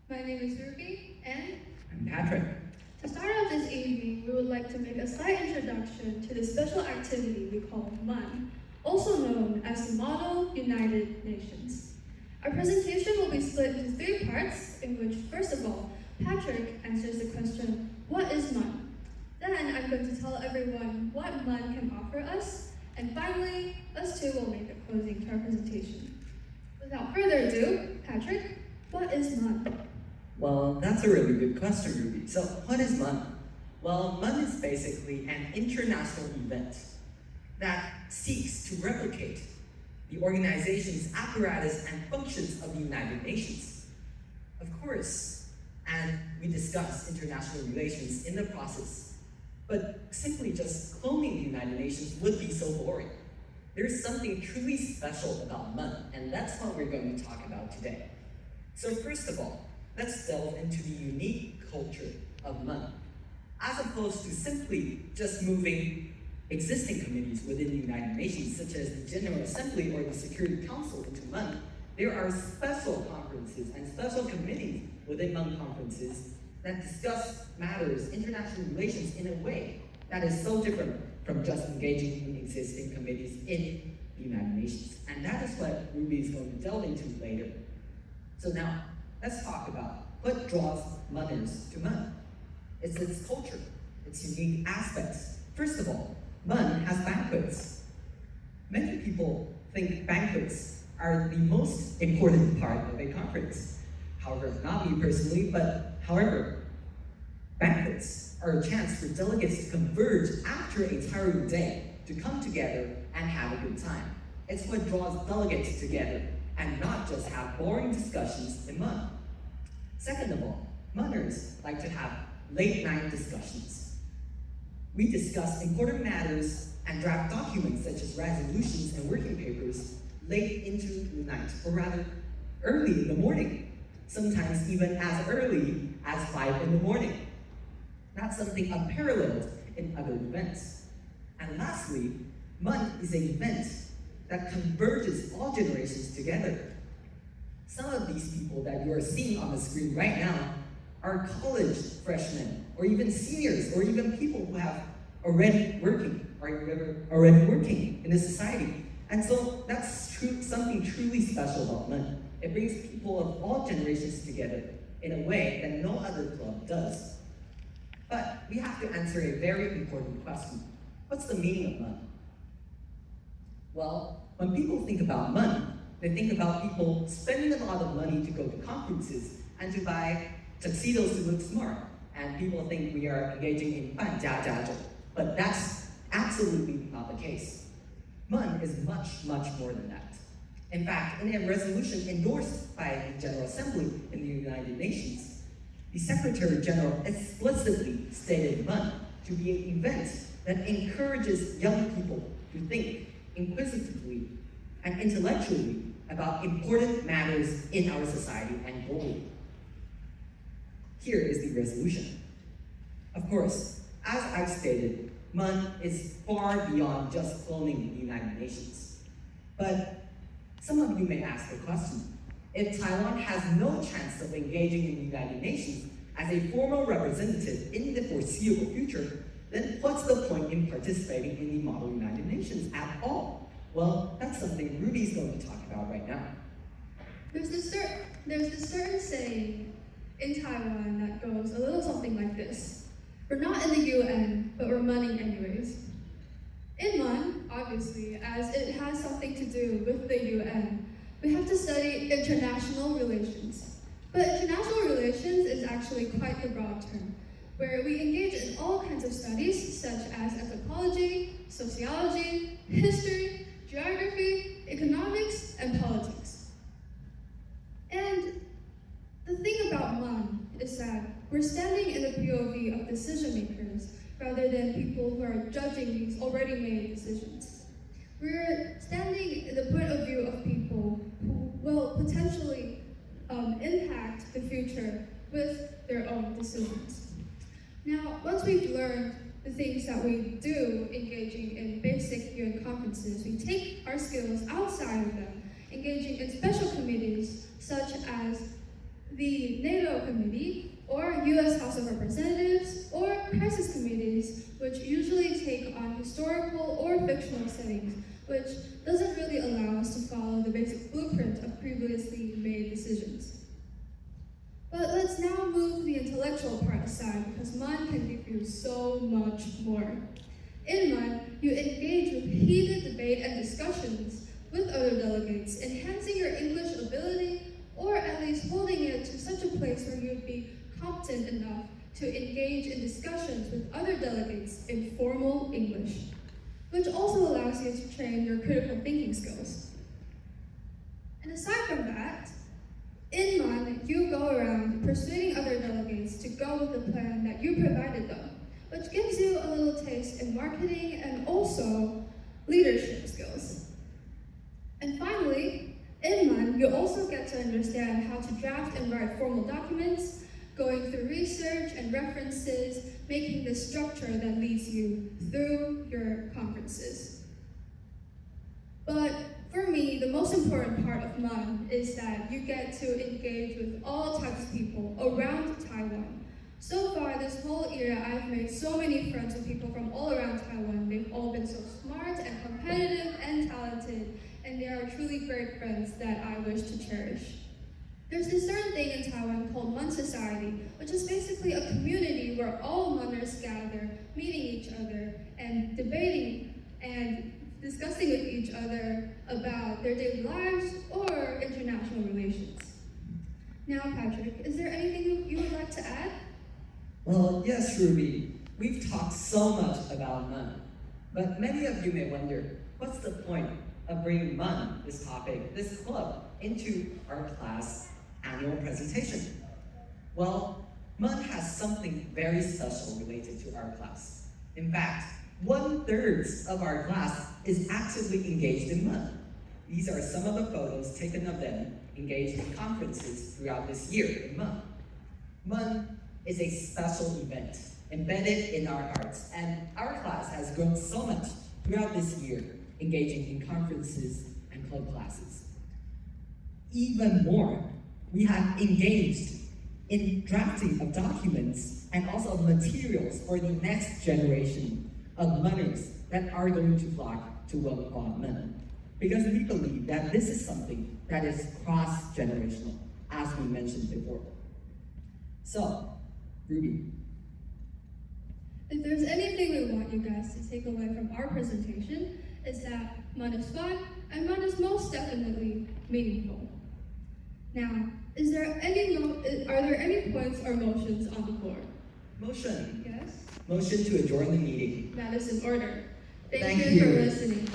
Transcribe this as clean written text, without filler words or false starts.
My name is Ruby, and I'm Patrick. to start off this evening, we would like to make a slight introduction to the special activity we call MUN, also known as the Model United Nations. Our presentation will be split into 3 parts, in which, first of all, Patrick answers the question, what is MUN? Then I'm going to tell everyone what MUN can offer us, and finally, us two will make a closing to our presentation. Without further ado, Patrick, what is MUN? Well, that's a really good question, Ruby. So, what is MUN? Well, MUN is basically an international event that seeks to replicate the organization's apparatus and functions of the United Nations. Of course, and we discuss international relations in the process, but simply just cloning the United Nations would be so boring. There's something truly special about MUN, and that's what we're going to talk about today. So first of all, let's delve into the unique culture of MUN. As opposed to simply just moving existing committees within the United Nations, such as the General Assembly or the Security Council into MUN, there are special conferences and special committees within MUN conferences that discuss matters, international relations, in a way that is so different from just engaging in existing committees in the United Nations. And that is what Ruby is going to delve into later. So now, let's talk about what draws MUNers to MUN. It's its culture, its unique aspects. First of all, MUN has banquets. Many people think banquets are the most important part of a conference. However, not me personally, but however, banquets are a chance for delegates to converge after a tiring day to come together and have a good time. It's what draws delegates together and not just have boring discussions in MUN. Second of all, MUNers like to have late night discussions. We discuss important matters and draft documents such as resolutions and working papers late into the night, or rather early in the morning, sometimes even as early as 5 in the morning. That's something unparalleled in other events. And lastly, MUN is an event that converges all generations together. Some of these people that you are seeing on the screen right now are college freshmen, or even seniors, or even people who have already working in the society. And so that's something truly special about MUN. It brings people of all generations together in a way that no other club does. But we have to answer a very important question. What's the meaning of MUN? Well, when people think about MUN, they think about people spending a lot of money to go to conferences and to buy tuxedos to look smart. And people think we are engaging in 扮家家酒. But that's absolutely not the case. MUN is much, much more than that. In fact, in a resolution endorsed by the General Assembly in the United Nations, the Secretary General explicitly stated MUN to be an event that encourages young people to think inquisitively and intellectually about important matters in our society and globally. Here is the resolution. Of course, as I've stated, MUN is far beyond just cloning the United Nations. But some of you may ask the question, if Taiwan has no chance of engaging in the United Nations as a formal representative in the foreseeable future, then what's the point in participating in the Model United Nations at all? Well, that's something Ruby's going to talk about right now. There's this certain saying in Taiwan that goes a little something like this. We're not in the UN, but we're MUNning anyways. In MUN, obviously, as it has something to do with the UN, we have to study international relations. But international relations is actually quite the broad term, where we engage in all kinds of studies such as anthropology, sociology, history, geography, economics, and politics. And the thing about MUN is that we're standing in the POV of decision makers rather than people who are judging these already made decisions. We're standing in the point of view of people who will potentially impact the future with their own decisions. Now, once we've learned the things that we do engaging in basic UN conferences, we take our skills outside of them, engaging in special committees such as the NATO Committee, or US House of Representatives, or crisis committees, which usually take on historical or fictional settings, which doesn't really allow us to follow the basic blueprint of previously made decisions. But let's now move the intellectual part aside, because MUN can give you so much more. In MUN, you engage with heated debate and discussions with other delegates, enhancing your English ability, or at least holding it to such a place where you'd be competent enough to engage in discussions with other delegates in formal English, which also allows you to train your critical thinking skills. And aside from that, in MUN, you go around persuading other delegates to go with the plan that you provided them, which gives you a little taste in marketing and also leadership skills. And finally, in MUN, you also get to understand how to draft and write formal documents, going through research and references, making the structure that leads you through your conferences. But for me, the most important part of MUN is that you get to engage with all types of people around Taiwan. So far, this whole year, I've made so many friends with people from all around Taiwan. They've all been so smart and competitive and talented, and they are truly great friends that I wish to cherish. There's this certain thing in Taiwan called MUN Society, which is basically a community where all MUNers gather, meeting each other, and debating and discussing with each other about their daily lives or international relations. Now, Patrick, is there anything you would like to add? Well, yes, Ruby. We've talked so much about MUN, but many of you may wonder, what's the point of bringing MUN, this topic, this club, into our class annual presentation? Well, MUN has something very special related to our class. In fact, 1/3 of our class is actively engaged in MUN. These are some of the photos taken of them engaged in conferences throughout this year in MUN. MUN is a special event embedded in our hearts, and our class has grown so much throughout this year, engaging in conferences and club classes. Even more, we have engaged in drafting of documents and also of materials for the next generation of MUNers that are going to flock to文華MUN, because we believe that this is something that is cross-generational, as we mentioned before. So, Ruby. If there's anything we want you guys to take away from our presentation, is that MUN is fun and MUN is most definitely meaningful. Now, are there any points or motions on the floor? Motion. Yes? Motion to adjourn the meeting. That is in order. Thank Thank you for you. listening.